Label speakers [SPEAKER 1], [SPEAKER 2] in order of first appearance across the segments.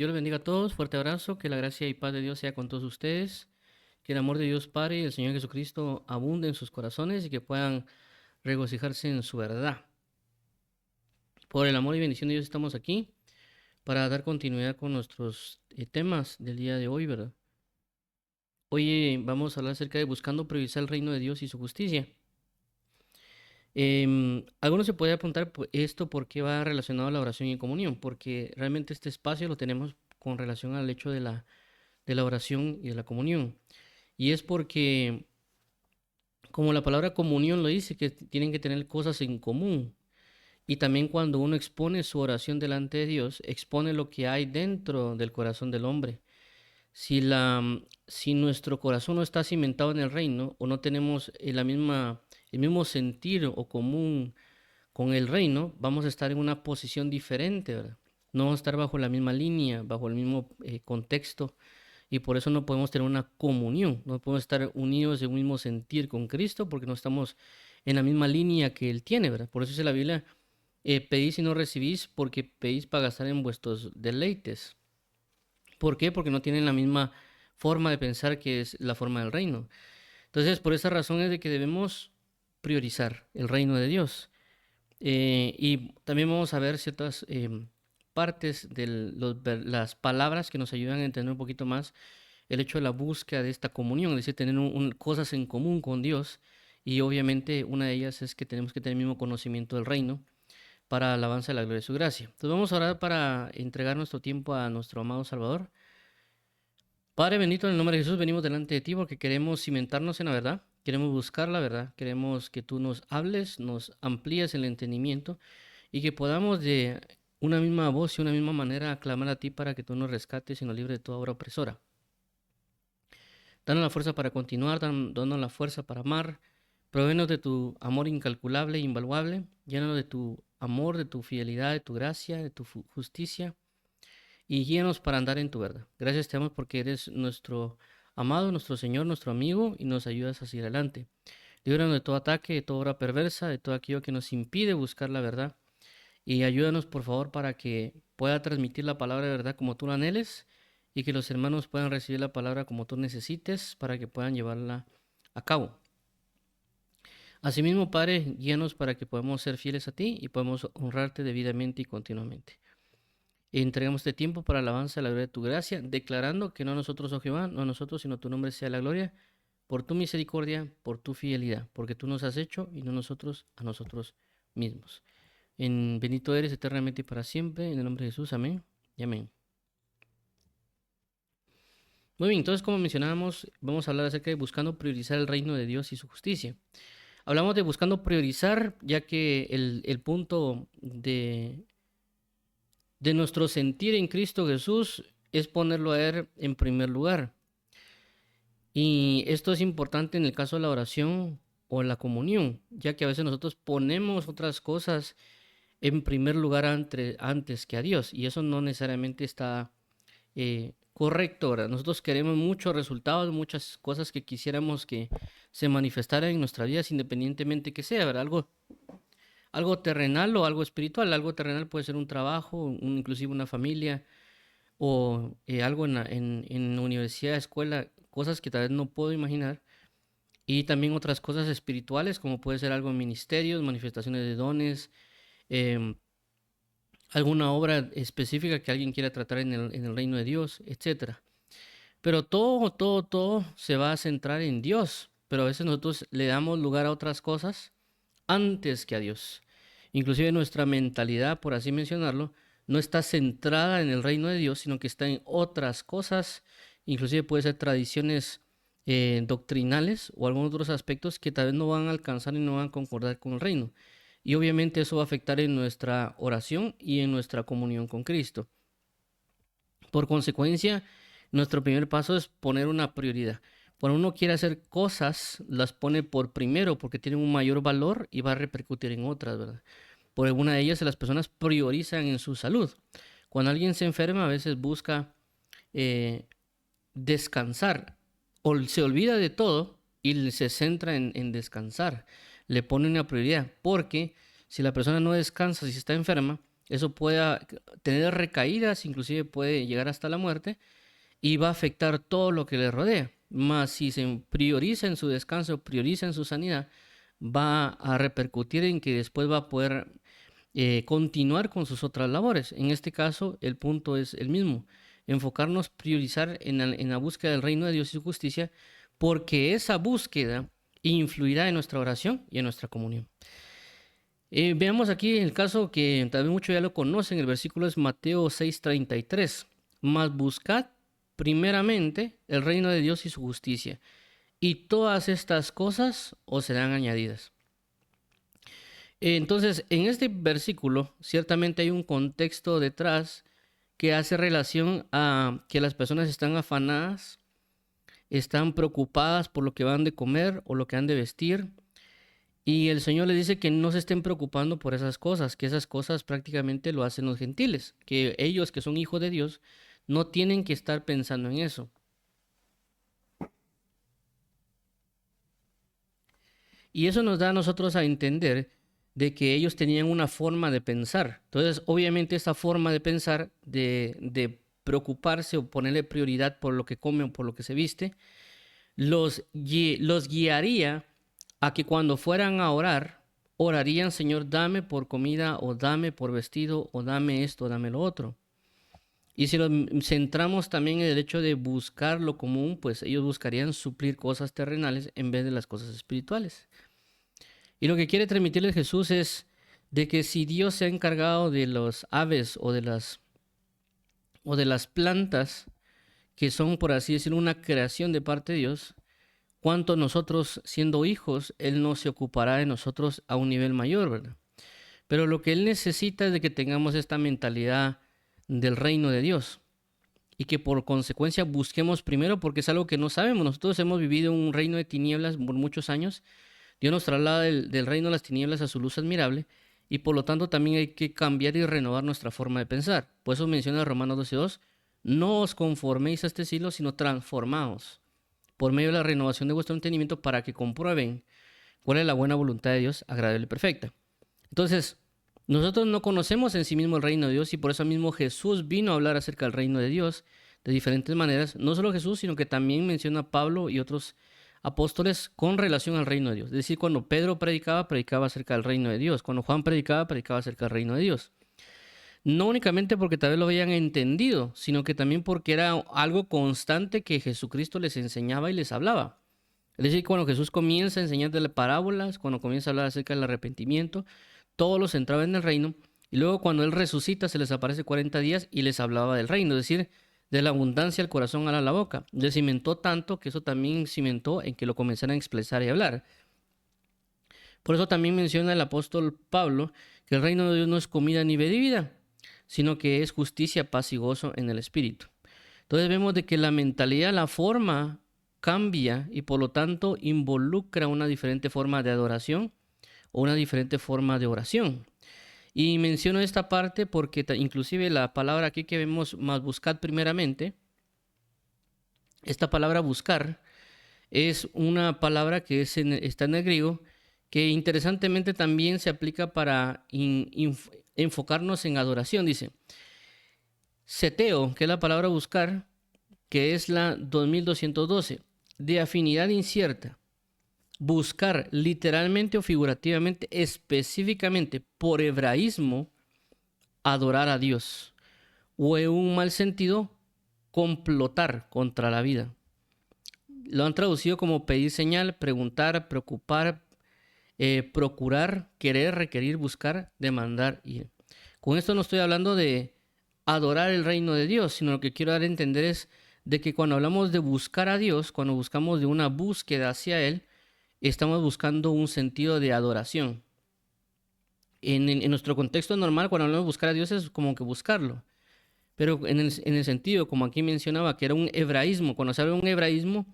[SPEAKER 1] Dios los bendiga a todos, fuerte abrazo, que la gracia y paz de Dios sea con todos ustedes, que el amor de Dios Padre y el Señor Jesucristo abunde en sus corazones y que puedan regocijarse en su verdad. Por el amor y bendición de Dios estamos aquí para dar continuidad con nuestros temas del día de hoy, ¿verdad? Hoy vamos a hablar acerca de buscando priorizar el reino de Dios y su justicia. Algunos se puede apuntar esto porque va relacionado a la oración y comunión, porque realmente este espacio lo tenemos con relación al hecho de la oración y de la comunión. Y es porque, como la palabra comunión lo dice, que tienen que tener cosas en común. Y también cuando uno expone su oración delante de Dios, expone lo que hay dentro del corazón del hombre. Si nuestro corazón no está cimentado en el reino o no tenemos el mismo sentir o común con el reino, vamos a estar en una posición diferente, ¿verdad? No vamos a estar bajo la misma línea, bajo el mismo contexto, y por eso no podemos tener una comunión, no podemos estar unidos en un mismo sentir con Cristo porque no estamos en la misma línea que Él tiene, ¿verdad? Por eso dice la Biblia, pedís y no recibís porque pedís para gastar en vuestros deleites. ¿Por qué? Porque no tienen la misma forma de pensar que es la forma del reino. Entonces, por esa razón es de que debemos priorizar el reino de Dios. Y también vamos a ver ciertas partes de las palabras que nos ayudan a entender un poquito más el hecho de la búsqueda de esta comunión, es decir, tener cosas en común con Dios. Y obviamente una de ellas es que tenemos que tener el mismo conocimiento del reino para alabanza de la gloria de su gracia. Entonces vamos a orar para entregar nuestro tiempo a nuestro amado Salvador. Padre bendito, en el nombre de Jesús venimos delante de ti porque queremos cimentarnos en la verdad, queremos buscar la verdad, queremos que tú nos hables, nos amplíes el entendimiento y que podamos de una misma voz y una misma manera clamar a ti para que tú nos rescates y nos libres de toda obra opresora. Danos la fuerza para continuar, danos la fuerza para amar, provéenos de tu amor incalculable e invaluable, llénanos de tu amor, de tu fidelidad, de tu gracia, de tu justicia y guíanos para andar en tu verdad. Gracias te damos porque eres nuestro amado, nuestro Señor, nuestro amigo y nos ayudas a seguir adelante. Líbranos de todo ataque, de toda obra perversa, de todo aquello que nos impide buscar la verdad y ayúdanos por favor para que pueda transmitir la palabra de verdad como tú la anheles y que los hermanos puedan recibir la palabra como tú necesites para que puedan llevarla a cabo. Asimismo, Padre, guíanos para que podamos ser fieles a ti y podamos honrarte debidamente y continuamente. Entregamos este tiempo para alabanza de la gloria de tu gracia, declarando que no nosotros, oh Jehová, no nosotros, sino tu nombre sea la gloria, por tu misericordia, por tu fidelidad, porque tú nos has hecho y no nosotros a nosotros mismos. Bendito eres eternamente y para siempre, en el nombre de Jesús, amén y amén. Muy bien, entonces como mencionábamos, vamos a hablar acerca de buscando priorizar el reino de Dios y su justicia. Hablamos de buscando priorizar, ya que el punto de nuestro sentir en Cristo Jesús es ponerlo a Él en primer lugar. Y esto es importante en el caso de la oración o la comunión, ya que a veces nosotros ponemos otras cosas en primer lugar antes que a Dios, y eso no necesariamente está correcto, ¿verdad? Nosotros queremos muchos resultados, muchas cosas que quisiéramos que se manifestaran en nuestras vidas, independientemente que sea, ¿verdad? Algo terrenal o algo espiritual. Algo terrenal puede ser un trabajo, inclusive una familia, o algo en la universidad, escuela, cosas que tal vez no puedo imaginar. Y también otras cosas espirituales, como puede ser algo en ministerios, manifestaciones de dones, em, alguna obra específica que alguien quiera tratar en el reino de Dios, etcétera. Pero todo se va a centrar en Dios. Pero a veces nosotros le damos lugar a otras cosas antes que a Dios. Inclusive nuestra mentalidad, por así mencionarlo, no está centrada en el reino de Dios, sino que está en otras cosas. Inclusive puede ser tradiciones doctrinales o algunos otros aspectos que tal vez no van a alcanzar y no van a concordar con el reino. Y obviamente eso va a afectar en nuestra oración y en nuestra comunión con Cristo. Por consecuencia, nuestro primer paso es poner una prioridad. Cuando uno quiere hacer cosas, las pone por primero porque tienen un mayor valor y va a repercutir en otras, ¿verdad? Por alguna de ellas las personas priorizan en su salud. Cuando alguien se enferma, a veces busca eh, descansar o se olvida de todo y se centra en descansar. Le pone una prioridad porque si la persona no descansa, si está enferma, Eso puede tener recaídas, inclusive puede llegar hasta la muerte y va a afectar todo lo que le rodea. Más si se prioriza en su descanso, prioriza en su sanidad, va a repercutir en que después va a poder continuar con sus otras labores. En este caso, el punto es el mismo, enfocarnos, priorizar en la búsqueda del reino de Dios y su justicia, porque esa búsqueda influirá en nuestra oración y en nuestra comunión. Veamos aquí el caso que también muchos ya lo conocen, el versículo es Mateo 6:33. Mas buscad primeramente el reino de Dios y su justicia, y todas estas cosas os serán añadidas. Entonces, en este versículo, ciertamente hay un contexto detrás que hace relación a que las personas están afanadas, están preocupadas por lo que van de comer o lo que han de vestir. Y el Señor les dice que no se estén preocupando por esas cosas, que esas cosas prácticamente lo hacen los gentiles, que ellos que son hijos de Dios no tienen que estar pensando en eso. Y eso nos da a nosotros a entender de que ellos tenían una forma de pensar. Entonces, obviamente esa forma de pensar, de preocuparse o ponerle prioridad por lo que come o por lo que se viste, los guiaría a que cuando fueran a orar, orarían, Señor, dame por comida o dame por vestido o dame esto, dame lo otro. Y si lo centramos también en el hecho de buscar lo común, pues ellos buscarían suplir cosas terrenales en vez de las cosas espirituales. Y lo que quiere transmitirles Jesús es de que si Dios se ha encargado de los aves o de las plantas, que son, por así decirlo, una creación de parte de Dios, cuánto nosotros, siendo hijos, Él no se ocupará de nosotros a un nivel mayor, ¿verdad? Pero lo que Él necesita es de que tengamos esta mentalidad del reino de Dios y que por consecuencia busquemos primero, porque es algo que no sabemos. Nosotros hemos vivido un reino de tinieblas por muchos años. Dios nos traslada del reino de las tinieblas a su luz admirable y por lo tanto también hay que cambiar y renovar nuestra forma de pensar. Por eso menciona Romanos 12:2, no os conforméis a este siglo, sino transformaos por medio de la renovación de vuestro entendimiento para que comprueben cuál es la buena voluntad de Dios, agradable y perfecta. Entonces, nosotros no conocemos en sí mismo el reino de Dios y por eso mismo Jesús vino a hablar acerca del reino de Dios de diferentes maneras. No solo Jesús, sino que también menciona Pablo y otros apóstoles con relación al reino de Dios. Es decir, cuando Pedro predicaba, predicaba acerca del reino de Dios. Cuando Juan predicaba, predicaba acerca del reino de Dios. No únicamente porque tal vez lo habían entendido, sino que también porque era algo constante que Jesucristo les enseñaba y les hablaba. Es decir, cuando Jesús comienza a enseñar de las parábolas, cuando comienza a hablar acerca del arrepentimiento, todos los entraban en el reino, y luego cuando Él resucita se les aparece 40 días y les hablaba del reino, es decir, de la abundancia del corazón a la boca. Les cimentó tanto que eso también cimentó en que lo comenzaran a expresar y hablar. Por eso también menciona el apóstol Pablo que el reino de Dios no es comida ni bebida, sino que es justicia, paz y gozo en el Espíritu. Entonces vemos de que la mentalidad, la forma cambia y por lo tanto involucra una diferente forma de adoración o una diferente forma de oración. Y menciono esta parte porque inclusive la palabra aquí que vemos, más buscad primeramente, esta palabra buscar es una palabra que está en el griego, que interesantemente también se aplica para enfocarnos en adoración. Dice, seteo, que es la palabra buscar, que es la 2212, de afinidad incierta. Buscar literalmente o figurativamente, específicamente por hebraísmo, adorar a Dios. O en un mal sentido, complotar contra la vida. Lo han traducido como pedir señal, preguntar, preocupar, procurar, querer, requerir, buscar, demandar. Y con esto no estoy hablando de adorar el reino de Dios, sino lo que quiero dar a entender es de que cuando hablamos de buscar a Dios, cuando buscamos de una búsqueda hacia Él, estamos buscando un sentido de adoración. En nuestro contexto normal, cuando hablamos de buscar a Dios, es como que buscarlo. Pero en el sentido, como aquí mencionaba, que era un hebraísmo. Cuando se habla de un hebraísmo,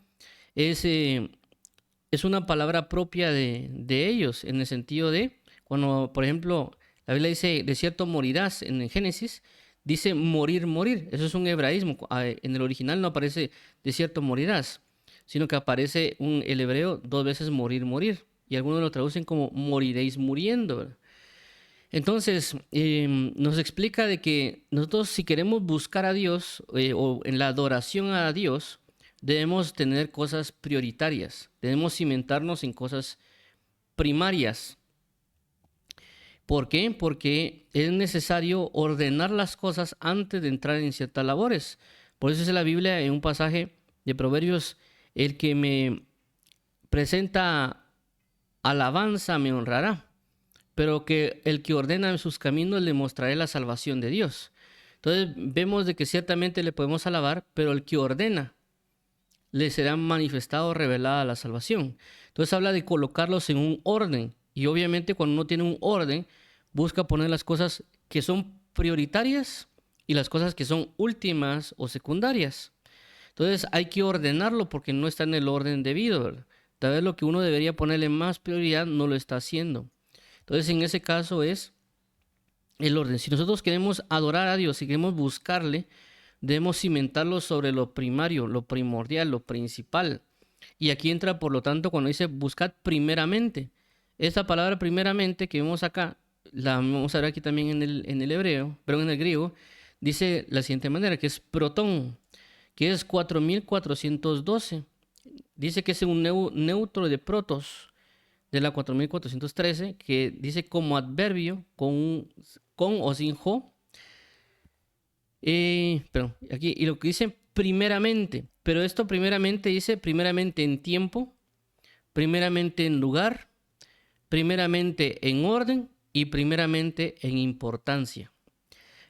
[SPEAKER 1] es una palabra propia de ellos, en el sentido de, cuando, por ejemplo, la Biblia dice, de cierto morirás, en el Génesis, dice morir, morir. Eso es un hebraísmo. En el original no aparece de cierto morirás, sino que aparece el hebreo 2 veces morir, morir. Y algunos lo traducen como moriréis muriendo, ¿verdad? Entonces, nos explica de que nosotros si queremos buscar a Dios o en la adoración a Dios, debemos tener cosas prioritarias, debemos cimentarnos en cosas primarias. ¿Por qué? Porque es necesario ordenar las cosas antes de entrar en ciertas labores. Por eso dice la Biblia en un pasaje de Proverbios, el que me presenta alabanza me honrará, pero que el que ordena sus caminos le mostraré la salvación de Dios. Entonces vemos de que ciertamente le podemos alabar, pero el que ordena le será manifestado, revelada la salvación. Entonces habla de colocarlos en un orden. Y obviamente cuando uno tiene un orden, busca poner las cosas que son prioritarias y las cosas que son últimas o secundarias. Entonces hay que ordenarlo porque no está en el orden debido, ¿verdad? Tal vez lo que uno debería ponerle más prioridad no lo está haciendo. Entonces en ese caso es el orden. Si nosotros queremos adorar a Dios, si queremos buscarle, debemos cimentarlo sobre lo primario, lo primordial, lo principal. Y aquí entra, por lo tanto, cuando dice buscad primeramente. Esta palabra primeramente que vemos acá, la vamos a ver aquí también en el hebreo, pero en el griego, dice la siguiente manera, que es protón, que es 4412. Dice que es un neutro de protos, de la 4413, que dice como adverbio, con o sin jo. Pero aquí, y lo que dice primeramente, pero esto primeramente dice primeramente en tiempo, primeramente en lugar, primeramente en orden y primeramente en importancia.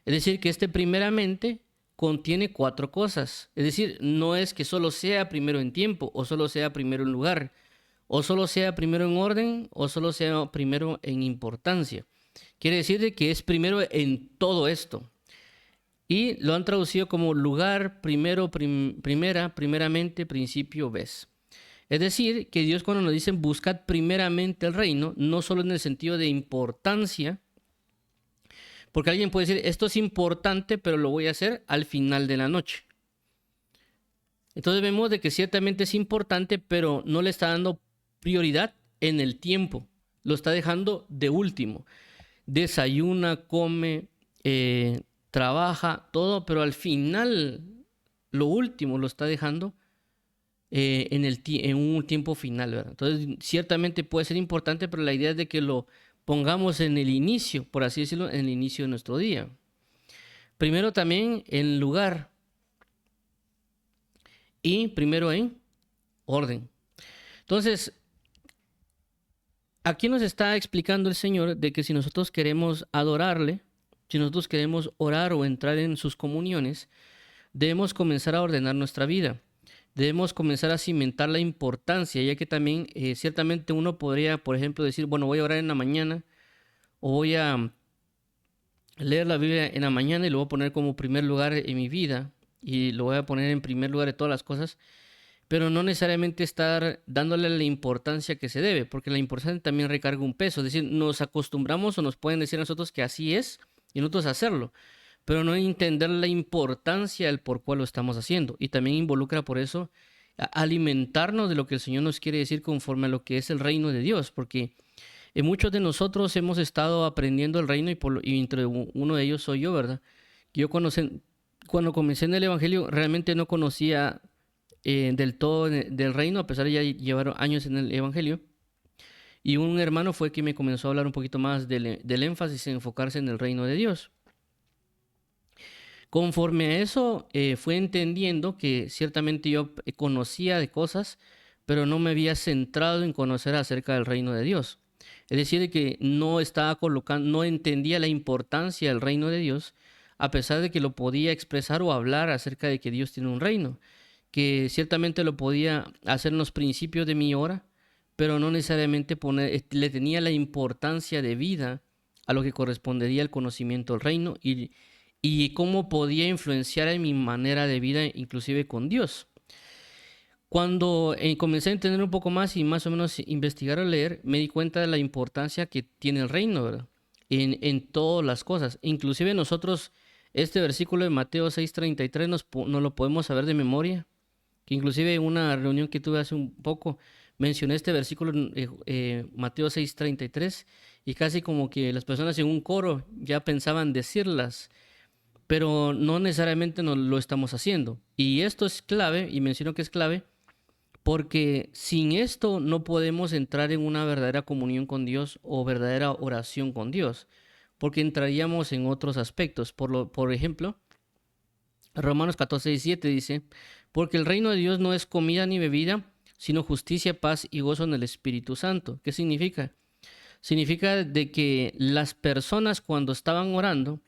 [SPEAKER 1] Es decir, que este primeramente contiene 4 cosas. Es decir, no es que solo sea primero en tiempo, o solo sea primero en lugar, o solo sea primero en orden, o solo sea primero en importancia. Quiere decir que es primero en todo esto. Y lo han traducido como lugar, primero, primera, primeramente, principio, vez. Es decir, que Dios cuando nos dice buscad primeramente el reino, no solo en el sentido de importancia, porque alguien puede decir, esto es importante, pero lo voy a hacer al final de la noche. Entonces vemos de que ciertamente es importante, pero no le está dando prioridad en el tiempo. Lo está dejando de último. Desayuna, come, trabaja, todo, pero al final, lo último lo está dejando en un tiempo final, ¿verdad? Entonces, ciertamente puede ser importante, pero la idea es de que lo pongamos en el inicio, por así decirlo, en el inicio de nuestro día. Primero también en lugar y primero en orden. Entonces, aquí nos está explicando el Señor de que si nosotros queremos adorarle, si nosotros queremos orar o entrar en sus comuniones, debemos comenzar a ordenar nuestra vida. Debemos comenzar a cimentar la importancia, ya que también ciertamente uno podría, por ejemplo, decir, bueno, voy a orar en la mañana o voy a leer la Biblia en la mañana y lo voy a poner como primer lugar en mi vida y lo voy a poner en primer lugar de todas las cosas, pero no necesariamente estar dándole la importancia que se debe, porque la importancia también recarga un peso. Es decir, nos acostumbramos o nos pueden decir a nosotros que así es y nosotros hacerlo, pero no entender la importancia del por cuál lo estamos haciendo. Y también involucra por eso alimentarnos de lo que el Señor nos quiere decir conforme a lo que es el reino de Dios, porque muchos de nosotros hemos estado aprendiendo el reino y entre uno de ellos soy yo, ¿verdad? Yo cuando comencé en el Evangelio realmente no conocía del todo del reino, a pesar de ya llevar años en el Evangelio. Y un hermano fue quien me comenzó a hablar un poquito más del énfasis en enfocarse en el reino de Dios. Conforme a eso, fue entendiendo que ciertamente yo conocía de cosas, pero no me había centrado en conocer acerca del reino de Dios. Es decir, que no estaba colocando, no entendía la importancia del reino de Dios, a pesar de que lo podía expresar o hablar acerca de que Dios tiene un reino, que ciertamente lo podía hacer en los principios de mi hora, pero no necesariamente le tenía la importancia de vida a lo que correspondería al conocimiento del reino y cómo podía influenciar en mi manera de vida, inclusive con Dios. Cuando comencé a entender un poco más y más o menos investigar o leer, me di cuenta de la importancia que tiene el reino, ¿verdad? En todas las cosas. Inclusive nosotros, este versículo de Mateo 6:33 nos lo podemos saber de memoria, que inclusive en una reunión que tuve hace un poco mencioné este versículo, Mateo 6:33, y casi como que las personas en un coro ya pensaban decirlas, pero no necesariamente no lo estamos haciendo. Y esto es clave, y menciono que es clave, porque sin esto no podemos entrar en una verdadera comunión con Dios o verdadera oración con Dios, porque entraríamos en otros aspectos. Por ejemplo, Romanos 14:17 dice, porque el reino de Dios no es comida ni bebida, sino justicia, paz y gozo en el Espíritu Santo. ¿Qué significa? Significa de que las personas cuando estaban orando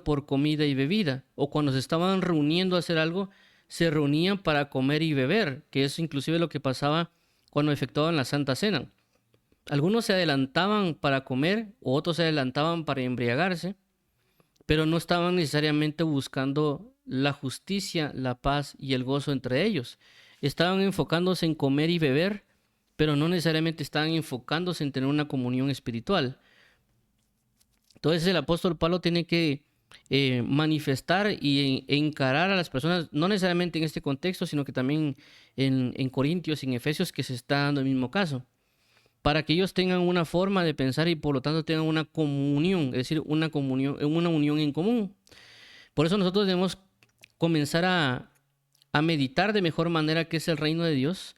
[SPEAKER 1] por comida y bebida, o cuando se estaban reuniendo a hacer algo, se reunían para comer y beber, que es inclusive lo que pasaba cuando efectuaban la Santa Cena. Algunos se adelantaban para comer, o otros se adelantaban para embriagarse, pero no estaban necesariamente buscando la justicia, la paz y el gozo entre ellos. Estaban enfocándose en comer y beber, pero no necesariamente estaban enfocándose en tener una comunión espiritual. Entonces el apóstol Pablo tiene que manifestar y encarar a las personas, no necesariamente en este contexto, sino que también en Corintios y en Efesios, que se está dando el mismo caso, para que ellos tengan una forma de pensar y por lo tanto tengan una comunión, es decir, una comunión, una unión en común. Por eso nosotros debemos comenzar a meditar de mejor manera qué es el reino de Dios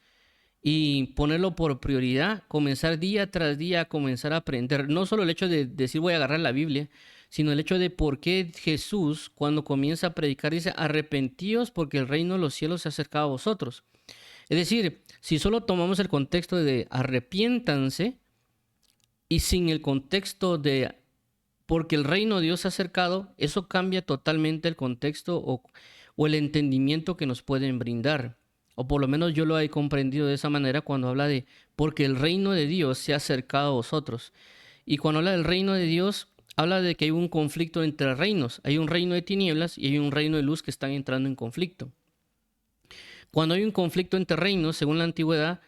[SPEAKER 1] y ponerlo por prioridad, comenzar día tras día a comenzar a aprender. No solo el hecho de decir voy a agarrar la Biblia, sino el hecho de por qué Jesús cuando comienza a predicar dice arrepentíos porque el reino de los cielos se ha acercado a vosotros. Es decir, si solo tomamos el contexto de arrepiéntanse y sin el contexto de porque el reino de Dios se ha acercado, eso cambia totalmente el contexto o el entendimiento que nos pueden brindar. O por lo menos yo lo he comprendido de esa manera cuando habla de porque el reino de Dios se ha acercado a vosotros. Y cuando habla del reino de Dios, habla de que hay un conflicto entre reinos. Hay un reino de tinieblas y hay un reino de luz que están entrando en conflicto. Cuando hay un conflicto entre reinos, según la antigüedad,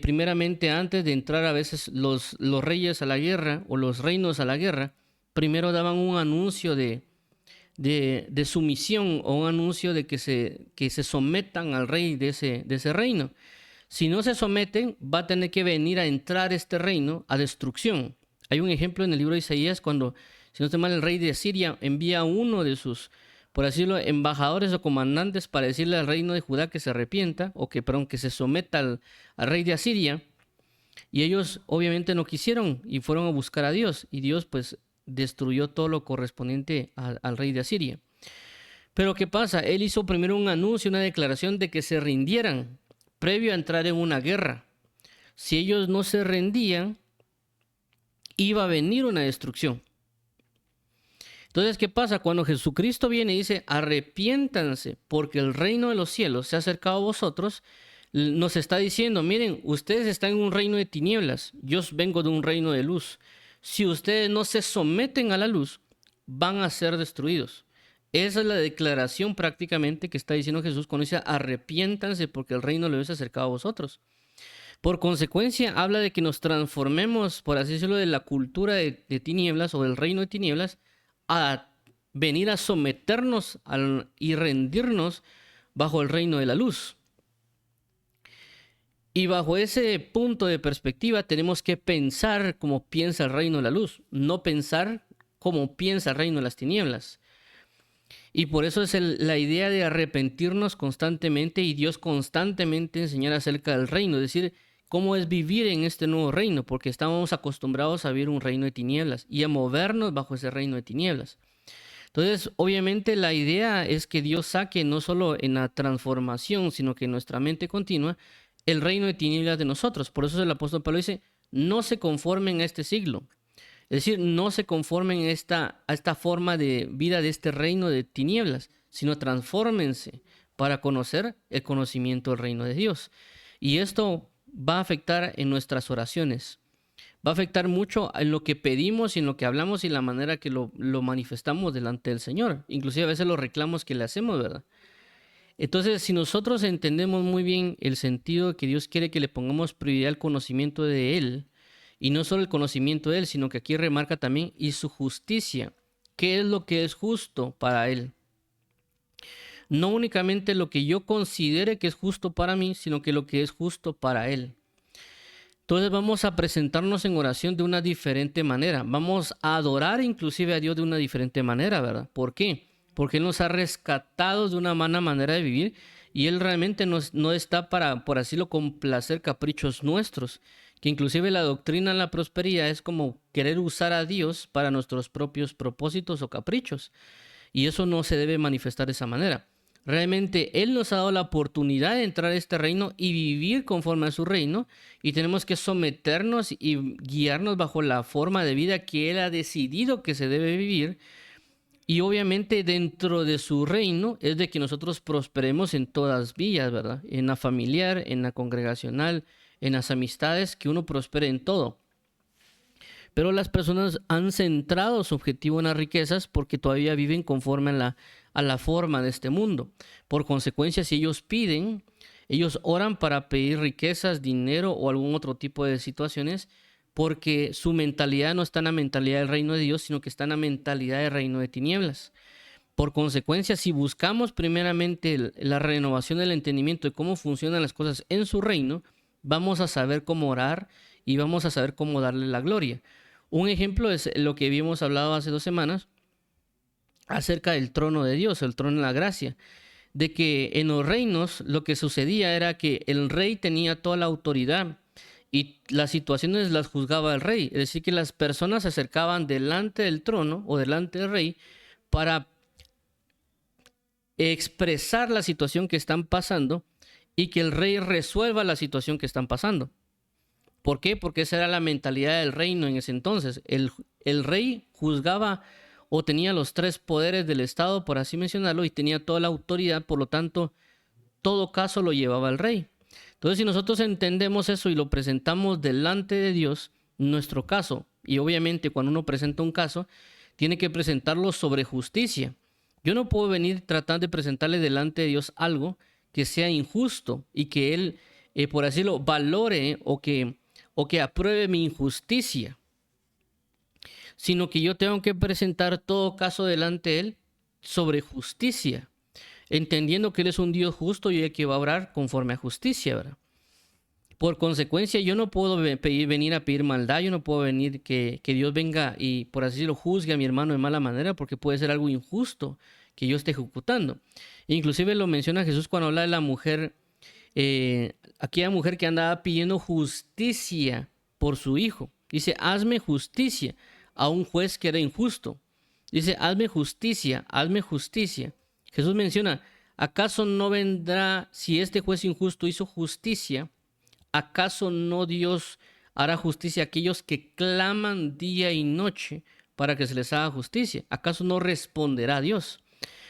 [SPEAKER 1] primeramente antes de entrar a veces los reyes a la guerra o los reinos a la guerra, primero daban un anuncio de sumisión o un anuncio de que se sometan al rey de ese reino. Si no se someten, va a tener que venir a entrar este reino a destrucción. Hay un ejemplo en el libro de Isaías cuando, si no estoy mal, el rey de Siria envía a uno de sus, por así decirlo, embajadores o comandantes para decirle al reino de Judá que se arrepienta o que, perdón, que se someta al rey de Asiria. Y ellos obviamente no quisieron y fueron a buscar a Dios. Y Dios pues destruyó todo lo correspondiente al rey de Asiria. Pero ¿qué pasa? Él hizo primero un anuncio, una declaración de que se rindieran previo a entrar en una guerra. Si ellos no se rendían, iba a venir una destrucción. Entonces, ¿qué pasa? Cuando Jesucristo viene y dice, arrepiéntanse porque el reino de los cielos se ha acercado a vosotros, nos está diciendo, miren, ustedes están en un reino de tinieblas, yo vengo de un reino de luz. Si ustedes no se someten a la luz, van a ser destruidos. Esa es la declaración prácticamente que está diciendo Jesús cuando dice, arrepiéntanse porque el reino de Dios se ha acercado a vosotros. Por consecuencia, habla de que nos transformemos, por así decirlo, de la cultura de tinieblas o del reino de tinieblas a venir a someternos y rendirnos bajo el reino de la luz. Y bajo ese punto de perspectiva tenemos que pensar como piensa el reino de la luz, no pensar como piensa el reino de las tinieblas. Y por eso es la idea de arrepentirnos constantemente y Dios constantemente enseñar acerca del reino, es decir, cómo es vivir en este nuevo reino, porque estamos acostumbrados a vivir un reino de tinieblas y a movernos bajo ese reino de tinieblas. Entonces, obviamente la idea es que Dios saque no solo en la transformación, sino que en nuestra mente continua, el reino de tinieblas de nosotros. Por eso el apóstol Pablo dice, no se conformen a este siglo. Es decir, no se conformen a esta forma de vida de este reino de tinieblas, sino transfórmense para conocer el conocimiento del reino de Dios. Y esto va a afectar en nuestras oraciones. Va a afectar mucho en lo que pedimos y en lo que hablamos y la manera que lo manifestamos delante del Señor. Inclusive a veces los reclamos que le hacemos, ¿verdad? Entonces, si nosotros entendemos muy bien el sentido de que Dios quiere que le pongamos prioridad al conocimiento de Él, y no solo el conocimiento de Él, sino que aquí remarca también y su justicia, qué es lo que es justo para Él. No únicamente lo que yo considere que es justo para mí, sino que lo que es justo para Él. Entonces vamos a presentarnos en oración de una diferente manera. Vamos a adorar inclusive a Dios de una diferente manera, ¿verdad? ¿Por qué? Porque Él nos ha rescatado de una mala manera de vivir y Él realmente no está para, por así decirlo, complacer caprichos nuestros. Que inclusive la doctrina de la prosperidad es como querer usar a Dios para nuestros propios propósitos o caprichos. Y eso no se debe manifestar de esa manera. Realmente Él nos ha dado la oportunidad de entrar a este reino y vivir conforme a su reino, y tenemos que someternos y guiarnos bajo la forma de vida que Él ha decidido que se debe vivir. Y obviamente dentro de su reino es de que nosotros prosperemos en todas vías, ¿verdad? En la familiar, en la congregacional, en las amistades, que uno prospere en todo. Pero las personas han centrado su objetivo en las riquezas porque todavía viven conforme a la forma de este mundo. Por consecuencia, si ellos piden, ellos oran para pedir riquezas, dinero o algún otro tipo de situaciones, porque su mentalidad no está en la mentalidad del reino de Dios, sino que está en la mentalidad del reino de tinieblas. Por consecuencia, si buscamos primeramente la renovación del entendimiento de cómo funcionan las cosas en su reino, vamos a saber cómo orar y vamos a saber cómo darle la gloria. Un ejemplo es lo que habíamos hablado hace 2 semanas acerca del trono de Dios, el trono de la gracia, de que en los reinos lo que sucedía era que el rey tenía toda la autoridad y las situaciones las juzgaba el rey, es decir, que las personas se acercaban delante del trono o delante del rey para expresar la situación que están pasando y que el rey resuelva la situación que están pasando. ¿Por qué? Porque esa era la mentalidad del reino en ese entonces. El rey juzgaba o tenía los 3 poderes del Estado, por así mencionarlo, y tenía toda la autoridad, por lo tanto, todo caso lo llevaba el rey. Entonces, si nosotros entendemos eso y lo presentamos delante de Dios, nuestro caso, y obviamente cuando uno presenta un caso, tiene que presentarlo sobre justicia. Yo no puedo venir tratando de presentarle delante de Dios algo que sea injusto y que Él, por así decirlo, valore o que apruebe mi injusticia, sino que yo tengo que presentar todo caso delante de Él sobre justicia, entendiendo que Él es un Dios justo y el que va a obrar conforme a justicia, ¿verdad? Por consecuencia, yo no puedo venir a pedir maldad, yo no puedo venir que Dios venga y, por así decirlo, juzgue a mi hermano de mala manera, porque puede ser algo injusto que yo esté ejecutando. Inclusive lo menciona Jesús cuando habla de la mujer, aquella mujer que andaba pidiendo justicia por su hijo. Dice, hazme justicia a un juez que era injusto. Dice, hazme justicia, hazme justicia. Jesús menciona, ¿acaso no vendrá, si este juez injusto hizo justicia, acaso no Dios hará justicia a aquellos que claman día y noche para que se les haga justicia? ¿Acaso no responderá Dios?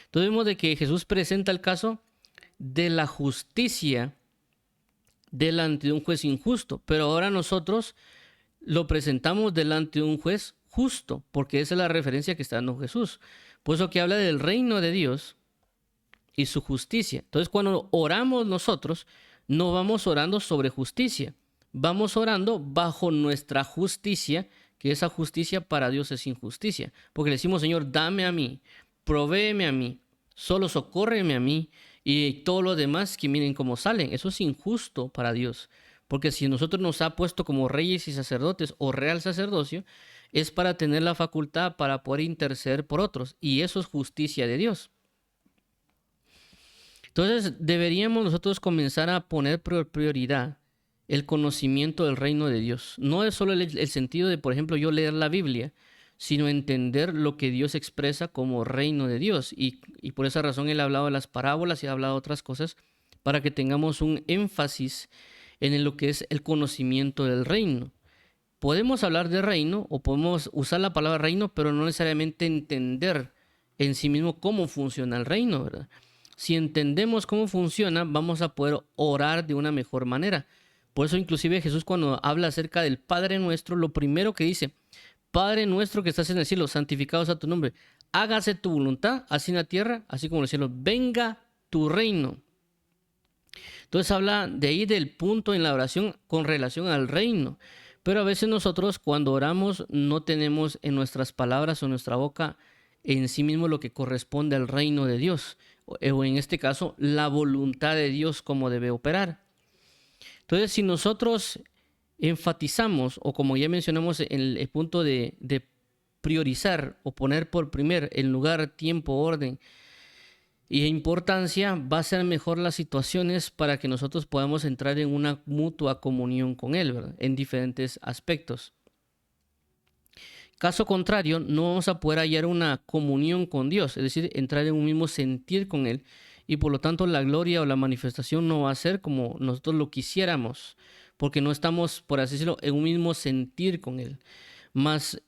[SPEAKER 1] Entonces vemos de que Jesús presenta el caso de la justicia delante de un juez injusto, pero ahora nosotros lo presentamos delante de un juez justo, porque esa es la referencia que está dando Jesús. Por eso que habla del reino de Dios y su justicia. Entonces cuando oramos nosotros, no vamos orando sobre justicia, vamos orando bajo nuestra justicia, que esa justicia para Dios es injusticia, porque le decimos, Señor, dame a mí, provéeme a mí, solo socórreme a mí, y todo lo demás que miren cómo salen. Eso es injusto para Dios, porque si nosotros nos ha puesto como reyes y sacerdotes o real sacerdocio, es para tener la facultad para poder interceder por otros, y eso es justicia de Dios. Entonces deberíamos nosotros comenzar a poner prioridad el conocimiento del reino de Dios. No es solo el sentido de, por ejemplo, yo leer la Biblia, sino entender lo que Dios expresa como reino de Dios. Y por esa razón Él ha hablado de las parábolas y ha hablado de otras cosas para que tengamos un énfasis en lo que es el conocimiento del reino. Podemos hablar de reino o podemos usar la palabra reino, pero no necesariamente entender en sí mismo cómo funciona el reino, ¿verdad? Si entendemos cómo funciona, vamos a poder orar de una mejor manera. Por eso inclusive Jesús cuando habla acerca del Padre Nuestro, lo primero que dice, Padre nuestro que estás en el cielo, santificado sea tu nombre. Hágase tu voluntad, así en la tierra, así como en el cielo. Venga tu reino. Entonces habla de ahí del punto en la oración con relación al reino. Pero a veces nosotros cuando oramos no tenemos en nuestras palabras o en nuestra boca en sí mismo lo que corresponde al reino de Dios. O en este caso, la voluntad de Dios como debe operar. Entonces, si nosotros enfatizamos, o como ya mencionamos en el punto de priorizar o poner por primer en lugar, tiempo, orden y importancia, va a ser mejor las situaciones para que nosotros podamos entrar en una mutua comunión con Él, ¿verdad? En diferentes aspectos. Caso contrario, no vamos a poder hallar una comunión con Dios, es decir, entrar en un mismo sentir con Él, y por lo tanto la gloria o la manifestación no va a ser como nosotros lo quisiéramos, porque no estamos, por así decirlo, en un mismo sentir con Él. Más,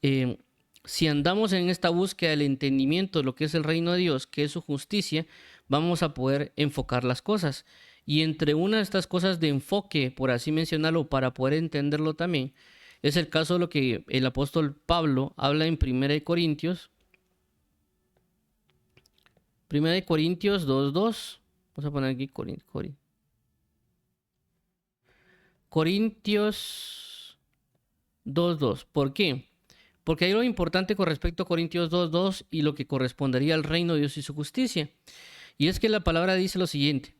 [SPEAKER 1] si andamos en esta búsqueda del entendimiento de lo que es el reino de Dios, que es su justicia, vamos a poder enfocar las cosas. Y entre una de estas cosas de enfoque, por así mencionarlo, para poder entenderlo también, es el caso de lo que el apóstol Pablo habla en 1 Corintios. 1 Corintios 2:2. Vamos a poner aquí Corintios 2:2. ¿Por qué? Porque hay algo importante con respecto a Corintios 2:2 y lo que correspondería al reino de Dios y su justicia. Y es que la palabra dice lo siguiente.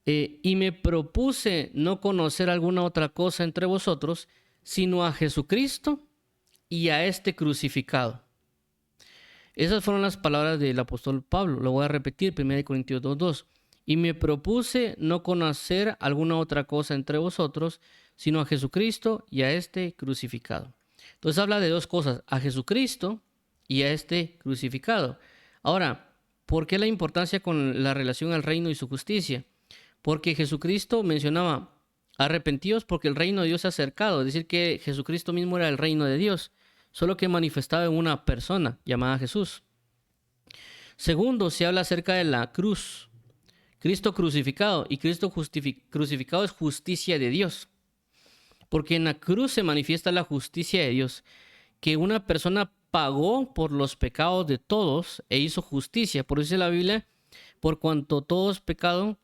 [SPEAKER 1] Y me propuse no conocer alguna otra cosa entre vosotros, sino a Jesucristo y a este crucificado. Esas fueron las palabras del apóstol Pablo. Lo voy a repetir, 1 Corintios 2:2. Y me propuse no conocer alguna otra cosa entre vosotros, sino a Jesucristo y a este crucificado. Entonces habla de dos cosas, a Jesucristo y a este crucificado. Ahora, ¿por qué la importancia con la relación al reino y su justicia? Porque Jesucristo mencionaba, arrepentidos porque el reino de Dios se ha acercado, es decir, que Jesucristo mismo era el reino de Dios, solo que manifestaba en una persona llamada Jesús. Segundo, se habla acerca de la cruz, Cristo crucificado, y Cristo crucificado es justicia de Dios, porque en la cruz se manifiesta la justicia de Dios, que una persona pagó por los pecados de todos e hizo justicia. Por eso dice la Biblia, por cuanto todos pecaron,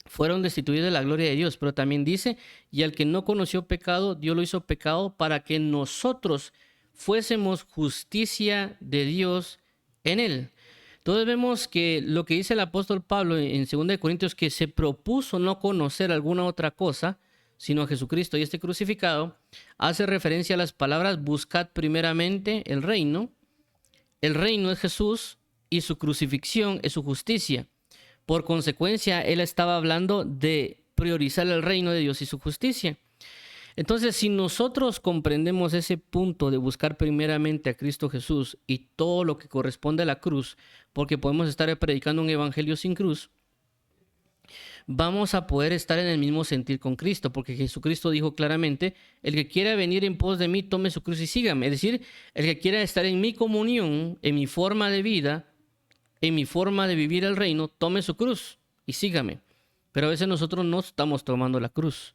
[SPEAKER 1] fueron destituidos de la gloria de Dios. Pero también dice, y al que no conoció pecado, Dios lo hizo pecado para que nosotros fuésemos justicia de Dios en él. Entonces vemos que lo que dice el apóstol Pablo en 2 Corintios, que se propuso no conocer alguna otra cosa, sino a Jesucristo y este crucificado, hace referencia a las palabras, buscad primeramente el reino es Jesús y su crucifixión es su justicia. Por consecuencia, él estaba hablando de priorizar el reino de Dios y su justicia. Entonces, si nosotros comprendemos ese punto de buscar primeramente a Cristo Jesús y todo lo que corresponde a la cruz, porque podemos estar predicando un evangelio sin cruz, vamos a poder estar en el mismo sentir con Cristo, porque Jesucristo dijo claramente, el que quiera venir en pos de mí, tome su cruz y sígame. Es decir, el que quiera estar en mi comunión, en mi forma de vida, en mi forma de vivir el reino, tome su cruz y sígame. Pero a veces nosotros no estamos tomando la cruz.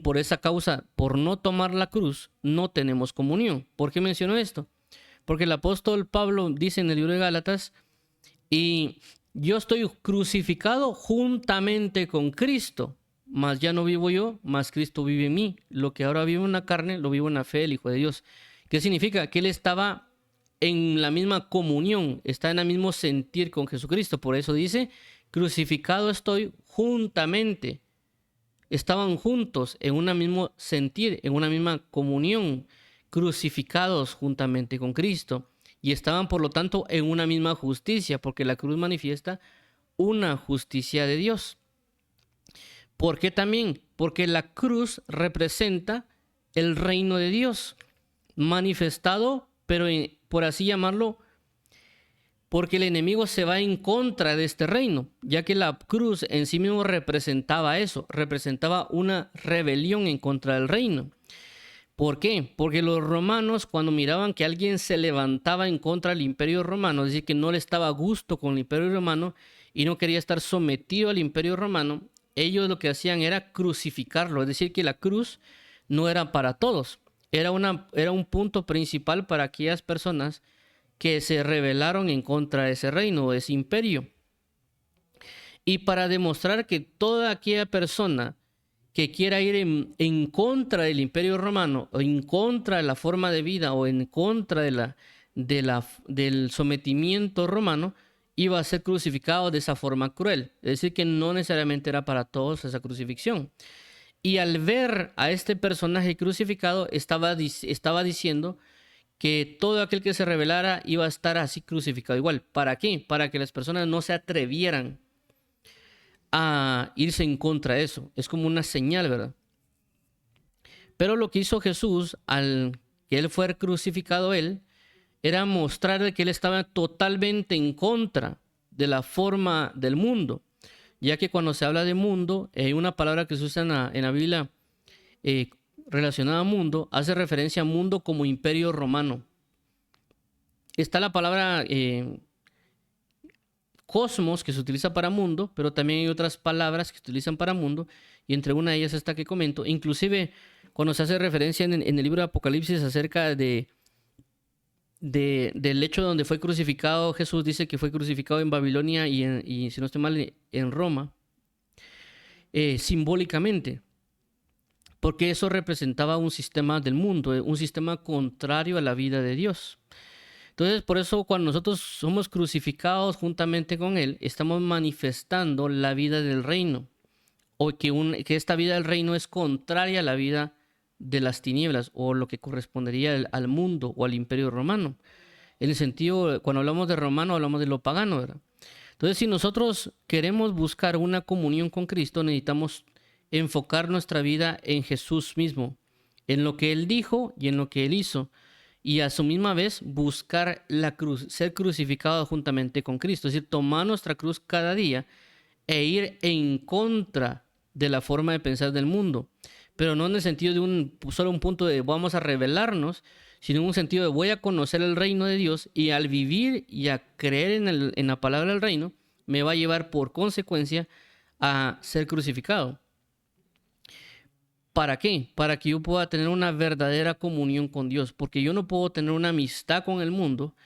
[SPEAKER 1] Por esa causa, por no tomar la cruz, no tenemos comunión. ¿Por qué menciono esto? Porque el apóstol Pablo dice en el libro de Gálatas, y yo estoy crucificado juntamente con Cristo, mas ya no vivo yo, mas Cristo vive en mí. Lo que ahora vivo en la carne, lo vivo en la fe del Hijo de Dios. ¿Qué significa? Que él estaba en la misma comunión, está en el mismo sentir con Jesucristo. Por eso dice, crucificado estoy juntamente. Estaban juntos en un mismo sentir, en una misma comunión, crucificados juntamente con Cristo. Y estaban, por lo tanto, en una misma justicia, porque la cruz manifiesta una justicia de Dios. ¿Por qué también? Porque la cruz representa el reino de Dios manifestado, pero por así llamarlo, porque el enemigo se va en contra de este reino, ya que la cruz en sí mismo representaba eso, representaba una rebelión en contra del reino. ¿Por qué? Porque los romanos, cuando miraban que alguien se levantaba en contra del imperio romano, es decir, que no le estaba a gusto con el imperio romano y no quería estar sometido al imperio romano, ellos lo que hacían era crucificarlo, es decir, que la cruz no era para todos, era un punto principal para aquellas personas que se rebelaron en contra de ese reino, de ese imperio. Y para demostrar que toda aquella persona que quiera ir en contra del imperio romano, o en contra de la forma de vida, o en contra del sometimiento romano, iba a ser crucificado de esa forma cruel. Es decir, que no necesariamente era para todos esa crucifixión. Y al ver a este personaje crucificado, estaba diciendo que todo aquel que se rebelara iba a estar así crucificado igual. ¿Para qué? Para que las personas no se atrevieran a irse en contra de eso. Es como una señal, ¿verdad? Pero lo que hizo Jesús al que él fue crucificado, era mostrar de que él estaba totalmente en contra de la forma del mundo, ya que cuando se habla de mundo, hay una palabra que se usa en la Biblia eh, relacionada a mundo, hace referencia a mundo como imperio romano. Está la palabra cosmos, que se utiliza para mundo, pero también hay otras palabras que se utilizan para mundo, y entre una de ellas esta que comento. Inclusive cuando se hace referencia en el libro de Apocalipsis acerca del hecho donde fue crucificado, Jesús dice que fue crucificado en Babilonia y si no estoy mal, en Roma, simbólicamente, porque eso representaba un sistema del mundo, un sistema contrario a la vida de Dios. Entonces, por eso cuando nosotros somos crucificados juntamente con Él, estamos manifestando la vida del reino, o que esta vida del reino es contraria a la vida de las tinieblas, o lo que correspondería al mundo o al imperio romano. En el sentido, cuando hablamos de romano, hablamos de lo pagano, ¿verdad? Entonces, si nosotros queremos buscar una comunión con Cristo, necesitamos enfocar nuestra vida en Jesús mismo, en lo que Él dijo y en lo que Él hizo, y a su misma vez buscar la cruz, ser crucificado juntamente con Cristo, es decir, tomar nuestra cruz cada día e ir en contra de la forma de pensar del mundo, pero no en el sentido de solo un punto de vamos a rebelarnos, sino en un sentido de voy a conocer el reino de Dios, y al vivir y a creer en la palabra del reino, me va a llevar por consecuencia a ser crucificado. ¿Para qué? Para que yo pueda tener una verdadera comunión con Dios, porque yo no puedo tener una amistad con el mundo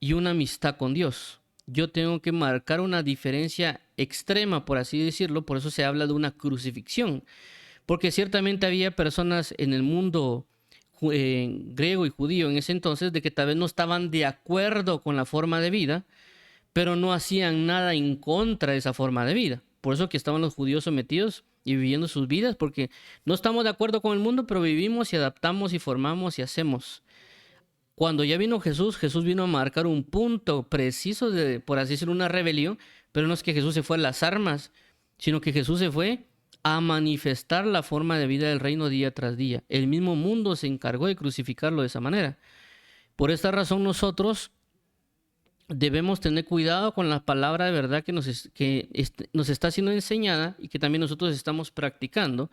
[SPEAKER 1] y una amistad con Dios. Yo tengo que marcar una diferencia extrema, por así decirlo, por eso se habla de una crucifixión, porque ciertamente había personas en el mundo griego y judío en ese entonces de que tal vez no estaban de acuerdo con la forma de vida, pero no hacían nada en contra de esa forma de vida. Por eso que estaban los judíos sometidos y viviendo sus vidas, porque no estamos de acuerdo con el mundo, pero vivimos y adaptamos y formamos y hacemos. Cuando ya vino Jesús, Jesús vino a marcar un punto preciso de, por así decirlo, una rebelión, pero no es que Jesús se fue a las armas, sino que Jesús se fue a manifestar la forma de vida del reino día tras día. El mismo mundo se encargó de crucificarlo de esa manera. Por esta razón nosotros debemos tener cuidado con la palabra de verdad que nos está siendo enseñada y que también nosotros estamos practicando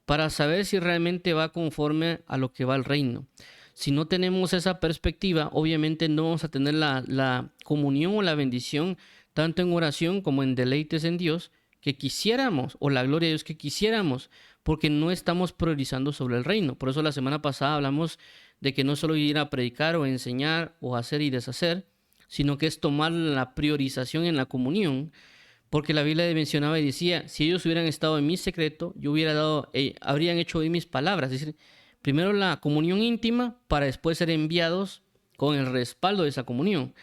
[SPEAKER 1] para saber si realmente va conforme a lo que va el reino. Si no tenemos esa perspectiva, obviamente no vamos a tener la comunión o la bendición, tanto en oración como en deleites en Dios, que quisiéramos, o la gloria de Dios que quisiéramos, porque no estamos priorizando sobre el reino. Por eso la semana pasada hablamos de que no solo ir a predicar o enseñar o hacer y deshacer, sino que es tomar la priorización en la comunión, porque la Biblia mencionaba y decía, si ellos hubieran estado en mi secreto, yo hubiera habrían hecho oír mis palabras, es decir, primero la comunión íntima para después ser enviados con el respaldo de esa comunión.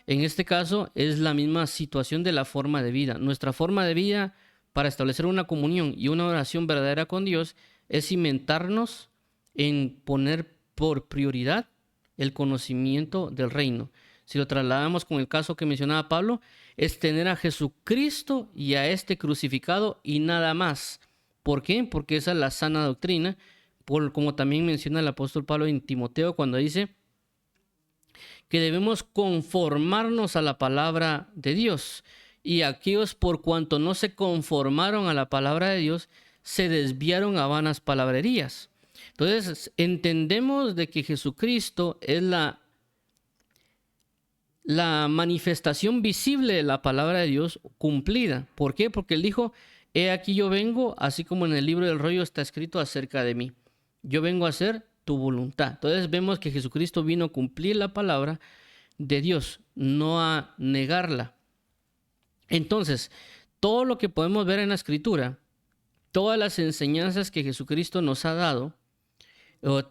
[SPEAKER 1] En este caso es la misma situación de la forma de vida. Nuestra forma de vida para establecer una comunión y una oración verdadera con Dios es cimentarnos en poner por prioridad el conocimiento del reino. Si lo trasladamos con el caso que mencionaba Pablo, es tener a Jesucristo y a este crucificado y nada más. ¿Por qué? Porque esa es la sana doctrina, como también menciona el apóstol Pablo en Timoteo cuando dice que debemos conformarnos a la palabra de Dios. Y aquellos por cuanto no se conformaron a la palabra de Dios, se desviaron a vanas palabrerías. Entonces entendemos de que Jesucristo es la manifestación visible de la palabra de Dios cumplida. ¿Por qué? Porque Él dijo, he aquí yo vengo, así como en el libro del rollo está escrito acerca de mí. Yo vengo a hacer tu voluntad. Entonces vemos que Jesucristo vino a cumplir la palabra de Dios, no a negarla. Entonces, todo lo que podemos ver en la Escritura, todas las enseñanzas que Jesucristo nos ha dado,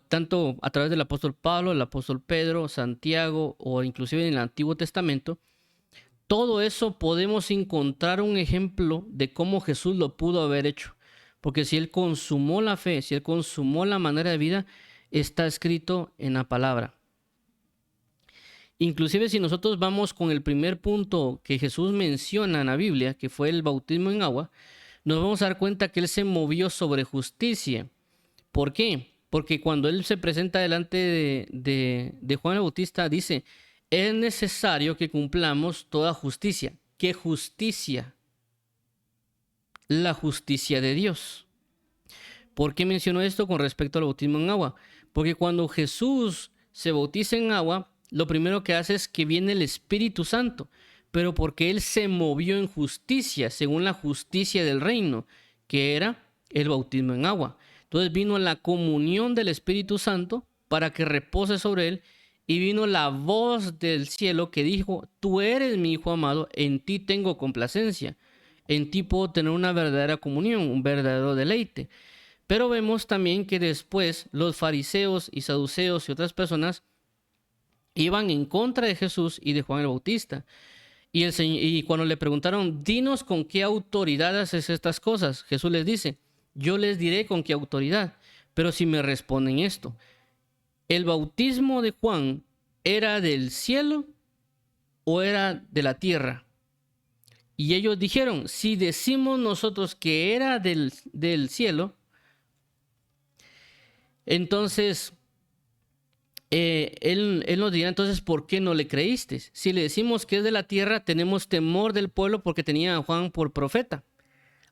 [SPEAKER 1] tanto a través del apóstol Pablo, el apóstol Pedro, Santiago o inclusive en el Antiguo Testamento, todo eso podemos encontrar un ejemplo de cómo Jesús lo pudo haber hecho. Porque si Él consumó la fe, si Él consumó la manera de vida, está escrito en la palabra. Inclusive si nosotros vamos con el primer punto que Jesús menciona en la Biblia, que fue el bautismo en agua, nos vamos a dar cuenta que Él se movió sobre justicia. ¿Por qué? Porque cuando Él se presenta delante de Juan el Bautista, dice, es necesario que cumplamos toda justicia. ¿Qué justicia? La justicia de Dios. ¿Por qué menciono esto con respecto al bautismo en agua? Porque cuando Jesús se bautiza en agua, lo primero que hace es que viene el Espíritu Santo, pero porque Él se movió en justicia, según la justicia del reino, que era el bautismo en agua. Entonces vino la comunión del Espíritu Santo para que repose sobre Él, y vino la voz del cielo que dijo, tú eres mi Hijo amado, en ti tengo complacencia, en ti puedo tener una verdadera comunión, un verdadero deleite. Pero vemos también que después los fariseos y saduceos y otras personas iban en contra de Jesús y de Juan el Bautista. Y cuando le preguntaron, dinos con qué autoridad haces estas cosas, Jesús les dice, yo les diré con qué autoridad, pero si me responden esto, ¿el bautismo de Juan era del cielo o era de la tierra? Y ellos dijeron, si decimos nosotros que era del cielo, entonces él nos dirá, entonces, ¿por qué no le creíste? Si le decimos que es de la tierra, tenemos temor del pueblo porque tenía a Juan por profeta.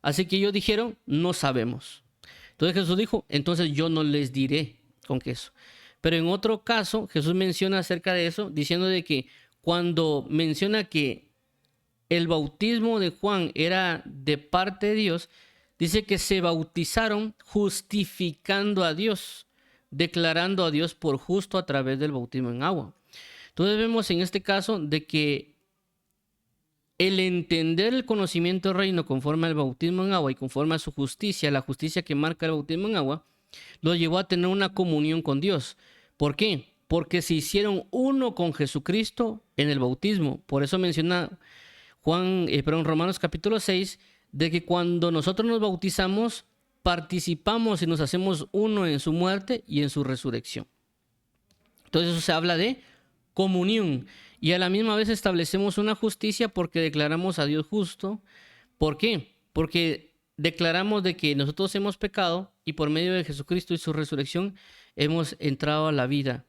[SPEAKER 1] Así que ellos dijeron, no sabemos. Entonces Jesús dijo, entonces yo no les diré con qué eso. Pero en otro caso, Jesús menciona acerca de eso, diciendo de que cuando menciona que el bautismo de Juan era de parte de Dios, dice que se bautizaron justificando a Dios, declarando a Dios por justo a través del bautismo en agua. Entonces vemos en este caso de que el entender el conocimiento del reino conforme al bautismo en agua y conforme a su justicia, la justicia que marca el bautismo en agua, lo llevó a tener una comunión con Dios. ¿Por qué? Porque se hicieron uno con Jesucristo en el bautismo. Por eso menciona Romanos capítulo 6, de que cuando nosotros nos bautizamos, participamos y nos hacemos uno en su muerte y en su resurrección. Entonces eso se habla de comunión. Y a la misma vez establecemos una justicia porque declaramos a Dios justo. ¿Por qué? Porque declaramos de que nosotros hemos pecado y por medio de Jesucristo y su resurrección hemos entrado a la vida.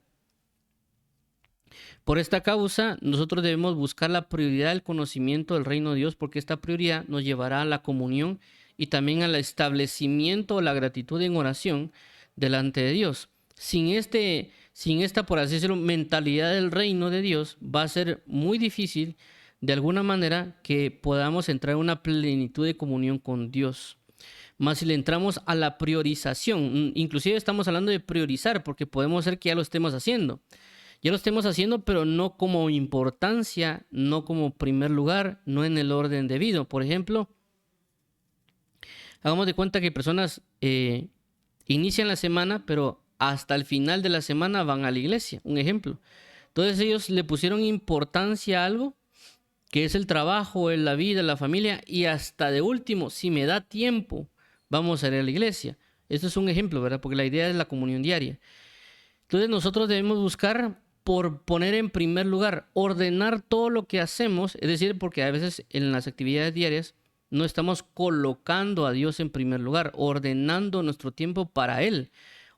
[SPEAKER 1] Por esta causa, nosotros debemos buscar la prioridad del conocimiento del reino de Dios, porque esta prioridad nos llevará a la comunión y también al establecimiento o la gratitud en oración delante de Dios. Sin esta, por así decirlo, mentalidad del reino de Dios, va a ser muy difícil, de alguna manera, que podamos entrar en una plenitud de comunión con Dios. Más si le entramos a la priorización, inclusive estamos hablando de priorizar, porque podemos ser que ya lo estemos haciendo. Ya lo estemos haciendo, pero no como importancia, no como primer lugar, no en el orden debido. Por ejemplo, hagamos de cuenta que personas inician la semana, pero hasta el final de la semana van a la iglesia. Un ejemplo. Entonces ellos le pusieron importancia a algo, que es el trabajo, la vida, la familia, y hasta de último, si me da tiempo, vamos a ir a la iglesia. Esto es un ejemplo, ¿verdad? Porque la idea es la comunión diaria. Entonces nosotros debemos buscar por poner en primer lugar, ordenar todo lo que hacemos, es decir, porque a veces en las actividades diarias no estamos colocando a Dios en primer lugar, ordenando nuestro tiempo para Él.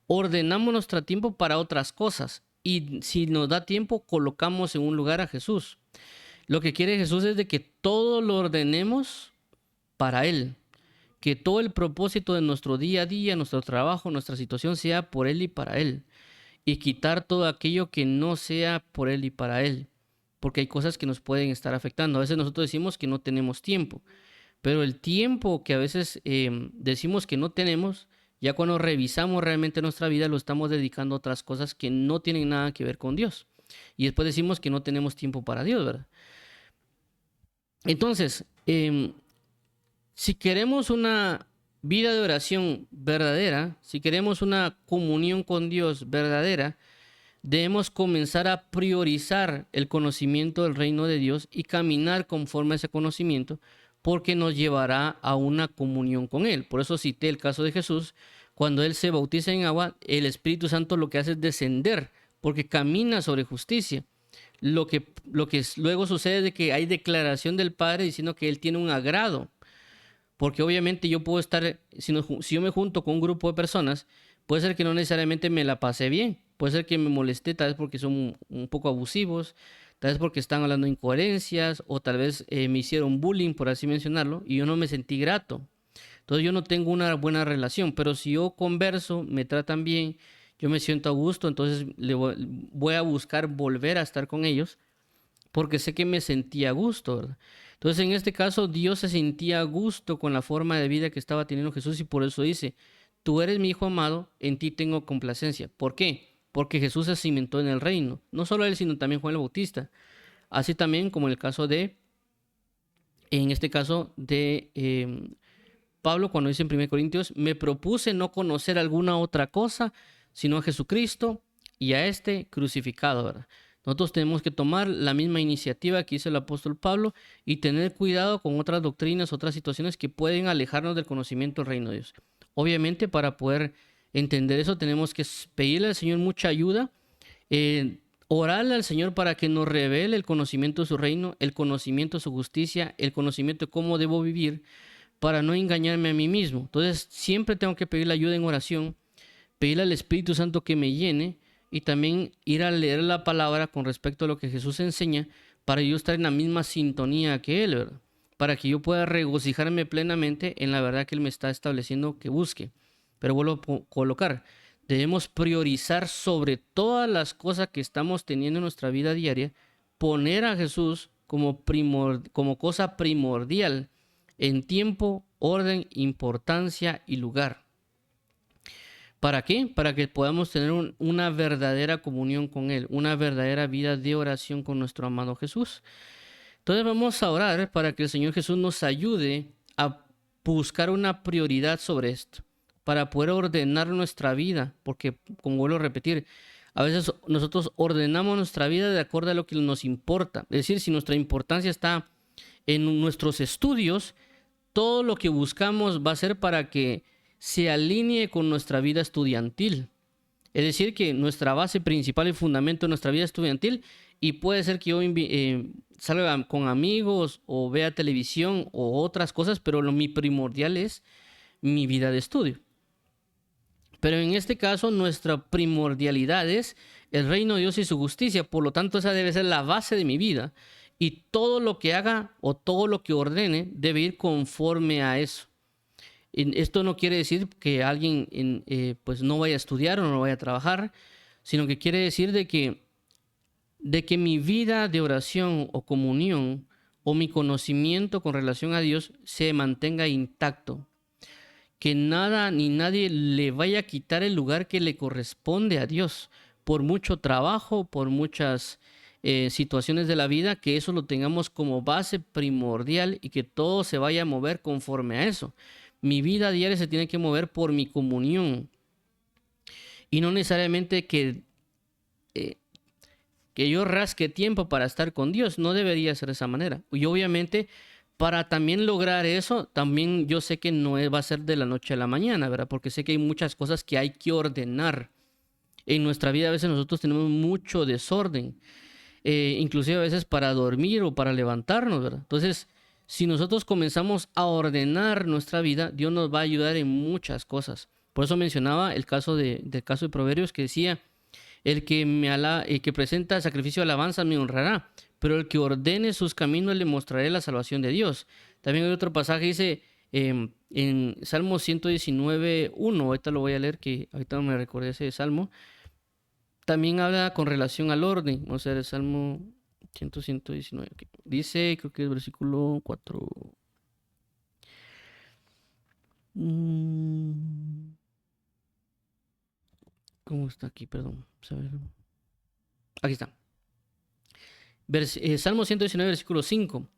[SPEAKER 1] Ordenamos nuestro tiempo para otras cosas y si nos da tiempo, colocamos en un lugar a Jesús. Lo que quiere Jesús es de que todo lo ordenemos para Él, que todo el propósito de nuestro día a día, nuestro trabajo, nuestra situación sea por Él y para Él. Y quitar todo aquello que no sea por Él y para Él. Porque hay cosas que nos pueden estar afectando. A veces nosotros decimos que no tenemos tiempo. Pero el tiempo que a veces decimos que no tenemos, ya cuando revisamos realmente nuestra vida, lo estamos dedicando a otras cosas que no tienen nada que ver con Dios. Y después decimos que no tenemos tiempo para Dios, ¿verdad? Entonces, si queremos una vida de oración verdadera, si queremos una comunión con Dios verdadera, debemos comenzar a priorizar el conocimiento del reino de Dios y caminar conforme a ese conocimiento, porque nos llevará a una comunión con Él. Por eso cité el caso de Jesús. Cuando Él se bautiza en agua, el Espíritu Santo lo que hace es descender, porque camina sobre justicia. Lo que luego sucede es de que hay declaración del Padre diciendo que Él tiene un agrado. Porque obviamente yo puedo estar, si yo me junto con un grupo de personas, puede ser que no necesariamente me la pasé bien. Puede ser que me molesté, tal vez porque son un poco abusivos, tal vez porque están hablando incoherencias, o tal vez me hicieron bullying, por así mencionarlo, y yo no me sentí grato. Entonces yo no tengo una buena relación, pero si yo converso, me tratan bien, yo me siento a gusto, entonces voy a buscar volver a estar con ellos porque sé que me sentía a gusto, ¿verdad? Entonces, en este caso, Dios se sentía a gusto con la forma de vida que estaba teniendo Jesús y por eso dice, tú eres mi hijo amado, en ti tengo complacencia. ¿Por qué? Porque Jesús se cimentó en el reino. No solo él, sino también Juan el Bautista. Así también como en el caso en este caso de Pablo, cuando dice en 1 Corintios, me propuse no conocer alguna otra cosa, sino a Jesucristo y a este crucificado, ¿verdad? Nosotros tenemos que tomar la misma iniciativa que hizo el apóstol Pablo y tener cuidado con otras doctrinas, otras situaciones que pueden alejarnos del conocimiento del reino de Dios. Obviamente, para poder entender eso, tenemos que pedirle al Señor mucha ayuda, orarle al Señor para que nos revele el conocimiento de su reino, el conocimiento de su justicia, el conocimiento de cómo debo vivir, para no engañarme a mí mismo. Entonces, siempre tengo que pedirle ayuda en oración, pedirle al Espíritu Santo que me llene y también ir a leer la palabra con respecto a lo que Jesús enseña para yo estar en la misma sintonía que Él, ¿verdad? Para que yo pueda regocijarme plenamente en la verdad que Él me está estableciendo que busque. Pero vuelvo a colocar, debemos priorizar sobre todas las cosas que estamos teniendo en nuestra vida diaria, poner a Jesús como cosa primordial en tiempo, orden, importancia y lugar. ¿Para qué? Para que podamos tener una verdadera comunión con Él, una verdadera vida de oración con nuestro amado Jesús. Entonces vamos a orar para que el Señor Jesús nos ayude a buscar una prioridad sobre esto, para poder ordenar nuestra vida, porque, como vuelvo a repetir, a veces nosotros ordenamos nuestra vida de acuerdo a lo que nos importa. Es decir, si nuestra importancia está en nuestros estudios, todo lo que buscamos va a ser para que se alinee con nuestra vida estudiantil. Es decir, que nuestra base principal y fundamento de nuestra vida estudiantil, y puede ser que yo salga con amigos o vea televisión o otras cosas, pero mi primordial es mi vida de estudio. Pero en este caso, nuestra primordialidad es el reino de Dios y su justicia. Por lo tanto, esa debe ser la base de mi vida. Y todo lo que haga o todo lo que ordene debe ir conforme a eso. Esto no quiere decir que alguien pues no vaya a estudiar o no vaya a trabajar, sino que quiere decir de que mi vida de oración o comunión o mi conocimiento con relación a Dios se mantenga intacto. Que nada ni nadie le vaya a quitar el lugar que le corresponde a Dios por mucho trabajo, por muchas situaciones de la vida, que eso lo tengamos como base primordial y que todo se vaya a mover conforme a eso. Mi vida diaria se tiene que mover por mi comunión y no necesariamente que yo rasque tiempo para estar con Dios. No debería ser de esa manera. Y obviamente, para también lograr eso, también yo sé que no va a ser de la noche a la mañana, ¿verdad? Porque sé que hay muchas cosas que hay que ordenar. En nuestra vida a veces nosotros tenemos mucho desorden, inclusive a veces para dormir o para levantarnos, ¿verdad? Entonces, si nosotros comenzamos a ordenar nuestra vida, Dios nos va a ayudar en muchas cosas. Por eso mencionaba el caso del caso de Proverbios que decía, el que presenta sacrificio de alabanza me honrará, pero el que ordene sus caminos le mostraré la salvación de Dios. También hay otro pasaje, dice en Salmo 119:1, ahorita lo voy a leer, que ahorita no me recordé ese salmo. También habla con relación al orden, o sea, el Salmo 119. Okay. Dice, creo que es versículo 4. ¿Cómo está aquí? Perdón. Aquí está. Salmo 119, versículo 5.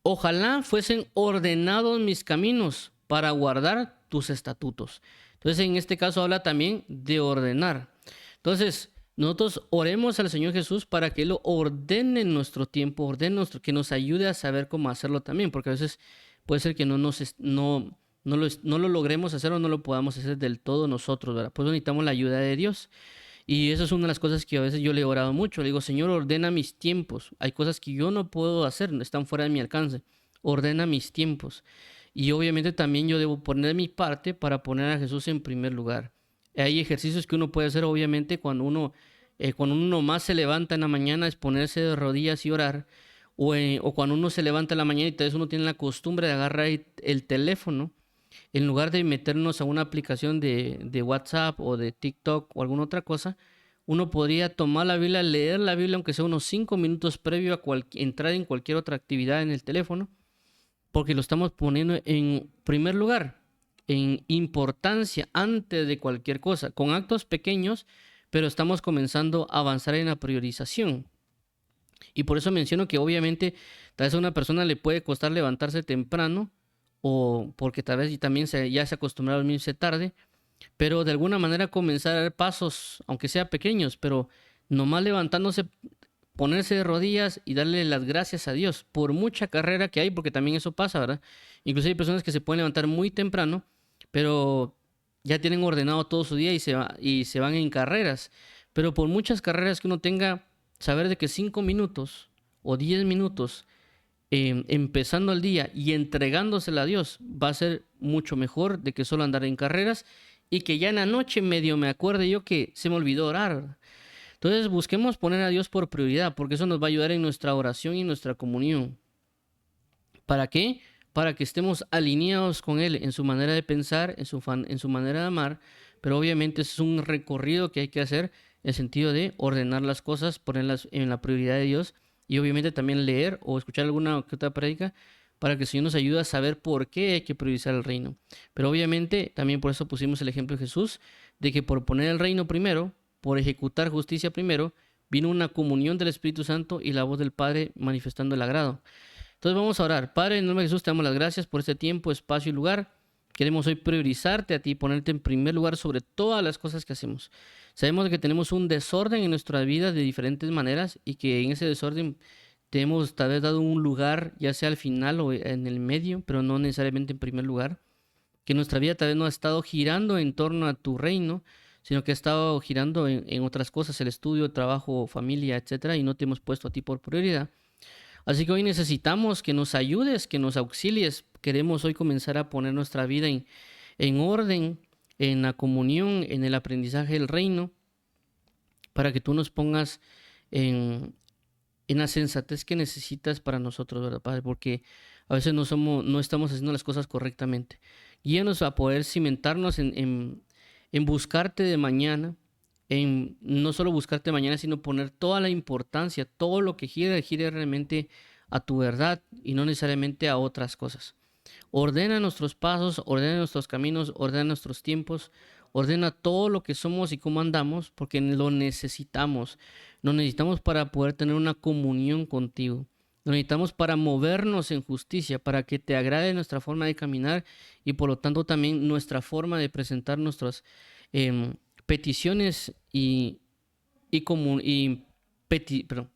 [SPEAKER 1] Ojalá fuesen ordenados mis caminos para guardar tus estatutos. Entonces, en este caso habla también de ordenar. Entonces, nosotros oremos al Señor Jesús para que Él ordene nuestro tiempo, que nos ayude a saber cómo hacerlo también, porque a veces puede ser que no lo logremos hacer o no lo podamos hacer del todo nosotros, ¿verdad? Pues necesitamos la ayuda de Dios. Y eso es una de las cosas que a veces yo le he orado mucho. Le digo, Señor, ordena mis tiempos. Hay cosas que yo no puedo hacer, están fuera de mi alcance. Ordena mis tiempos. Y obviamente también yo debo poner mi parte para poner a Jesús en primer lugar. Hay ejercicios que uno puede hacer, obviamente, cuando uno más se levanta en la mañana, es ponerse de rodillas y orar. O cuando uno se levanta en la mañana y tal vez uno tiene la costumbre de agarrar el teléfono en lugar de meternos a una aplicación de WhatsApp o de TikTok o alguna otra cosa, uno podría tomar la Biblia, leer la Biblia, aunque sea unos 5 minutos previo a entrar en cualquier otra actividad en el teléfono, porque lo estamos poniendo en primer lugar, en importancia antes de cualquier cosa, con actos pequeños, pero estamos comenzando a avanzar en la priorización. Y por eso menciono que obviamente tal vez a una persona le puede costar levantarse temprano, o porque tal vez también ya se acostumbró a dormirse tarde, pero de alguna manera comenzar a dar pasos, aunque sea pequeños, pero nomás levantándose, ponerse de rodillas y darle las gracias a Dios por mucha carrera que hay, porque también eso pasa, ¿verdad? Incluso hay personas que se pueden levantar muy temprano, pero ya tienen ordenado todo su día y se van en carreras. Pero por muchas carreras que uno tenga, saber de que 5 minutos o 10 minutos empezando el día y entregándosela a Dios va a ser mucho mejor de que solo andar en carreras y que ya en la noche medio me acuerde yo que se me olvidó orar. Entonces busquemos poner a Dios por prioridad, porque eso nos va a ayudar en nuestra oración y en nuestra comunión. ¿Para qué? Para que estemos alineados con Él en su manera de pensar, en su manera de amar, pero obviamente es un recorrido que hay que hacer en el sentido de ordenar las cosas, ponerlas en la prioridad de Dios y obviamente también leer o escuchar alguna que otra prédica para que el Señor nos ayude a saber por qué hay que priorizar el reino. Pero obviamente también por eso pusimos el ejemplo de Jesús, de que por poner el reino primero, por ejecutar justicia primero, vino una comunión del Espíritu Santo y la voz del Padre manifestando el agrado. Entonces vamos a orar. Padre, en el nombre de Jesús, te damos las gracias por este tiempo, espacio y lugar. Queremos hoy priorizarte a ti, ponerte en primer lugar sobre todas las cosas que hacemos. Sabemos que tenemos un desorden en nuestra vida de diferentes maneras y que en ese desorden te hemos tal vez dado un lugar, ya sea al final o en el medio, pero no necesariamente en primer lugar. Que nuestra vida tal vez no ha estado girando en torno a tu reino, sino que ha estado girando en otras cosas, el estudio, el trabajo, familia, etcétera, y no te hemos puesto a ti por prioridad. Así que hoy necesitamos que nos ayudes, que nos auxilies. Queremos hoy comenzar a poner nuestra vida en orden, en la comunión, en el aprendizaje del reino, para que tú nos pongas en la sensatez que necesitas para nosotros, ¿verdad, Padre? Porque a veces no estamos haciendo las cosas correctamente. Guíanos a poder cimentarnos en buscarte de mañana, en no solo buscarte mañana, sino poner toda la importancia, todo lo que gire realmente a tu verdad y no necesariamente a otras cosas. Ordena nuestros pasos, ordena nuestros caminos, ordena nuestros tiempos, ordena todo lo que somos y cómo andamos, porque lo necesitamos. Lo necesitamos para poder tener una comunión contigo. Lo necesitamos para movernos en justicia, para que te agrade nuestra forma de caminar y por lo tanto también nuestra forma de presentar nuestras peticiones perdón,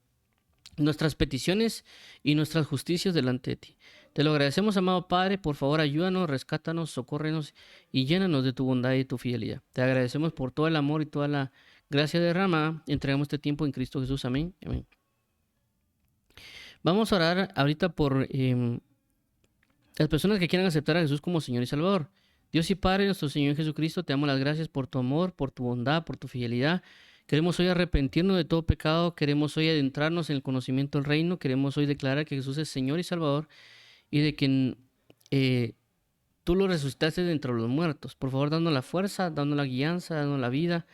[SPEAKER 1] nuestras peticiones y nuestras justicias delante de ti. Te lo agradecemos, amado Padre. Por favor, ayúdanos, rescátanos, socórrenos y llénanos de tu bondad y tu fidelidad. Te agradecemos por todo el amor y toda la gracia derramada. Entregamos este tiempo en Cristo Jesús. Amén. Amén. Vamos a orar ahorita por las personas que quieran aceptar a Jesús como Señor y Salvador. Dios y Padre, nuestro Señor Jesucristo, te damos las gracias por tu amor, por tu bondad, por tu fidelidad. Queremos hoy arrepentirnos de todo pecado, queremos hoy adentrarnos en el conocimiento del reino, queremos hoy declarar que Jesús es Señor y Salvador y de que tú lo resucitaste de entre los muertos. Por favor, dándonos la fuerza, dándonos la guianza, dándonos la vida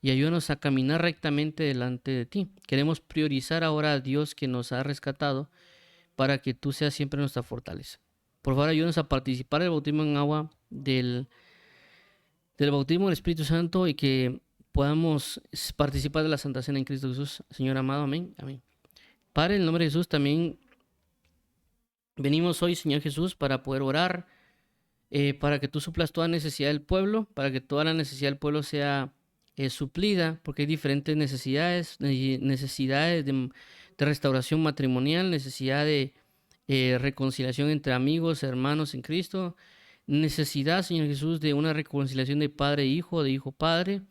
[SPEAKER 1] y ayúdanos a caminar rectamente delante de ti. Queremos priorizar ahora a Dios que nos ha rescatado para que tú seas siempre nuestra fortaleza. Por favor, ayúdanos a participar del bautismo en agua, del bautismo del Espíritu Santo y que podamos participar de la Santa Cena en Cristo Jesús. Señor amado, amén. Amén. Padre, en el nombre de Jesús también venimos hoy, Señor Jesús, para poder orar, para que tú suplas toda necesidad del pueblo, para que toda la necesidad del pueblo sea suplida, porque hay diferentes necesidades de restauración matrimonial, necesidad de reconciliación entre amigos, hermanos en Cristo. Necesidad, Señor Jesús, de una reconciliación de padre e hijo, de hijo-padre,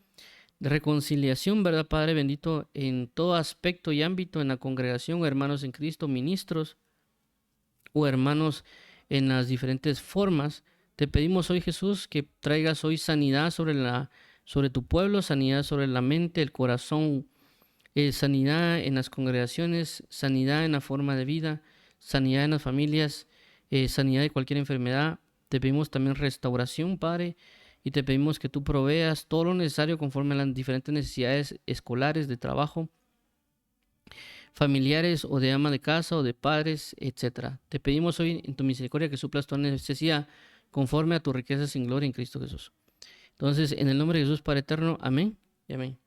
[SPEAKER 1] de reconciliación, ¿verdad, Padre bendito, en todo aspecto y ámbito en la congregación, hermanos en Cristo, ministros o hermanos en las diferentes formas. Te pedimos hoy, Jesús, que traigas hoy sanidad sobre tu pueblo, sanidad sobre la mente, el corazón, sanidad en las congregaciones, sanidad en la forma de vida, sanidad en las familias, sanidad de cualquier enfermedad. Te pedimos también restauración, Padre, y te pedimos que tú proveas todo lo necesario conforme a las diferentes necesidades escolares, de trabajo, familiares o de ama de casa o de padres, etcétera. Te pedimos hoy en tu misericordia que suplas toda necesidad conforme a tu riqueza sin gloria en Cristo Jesús. Entonces, en el nombre de Jesús, Padre eterno, amén y amén.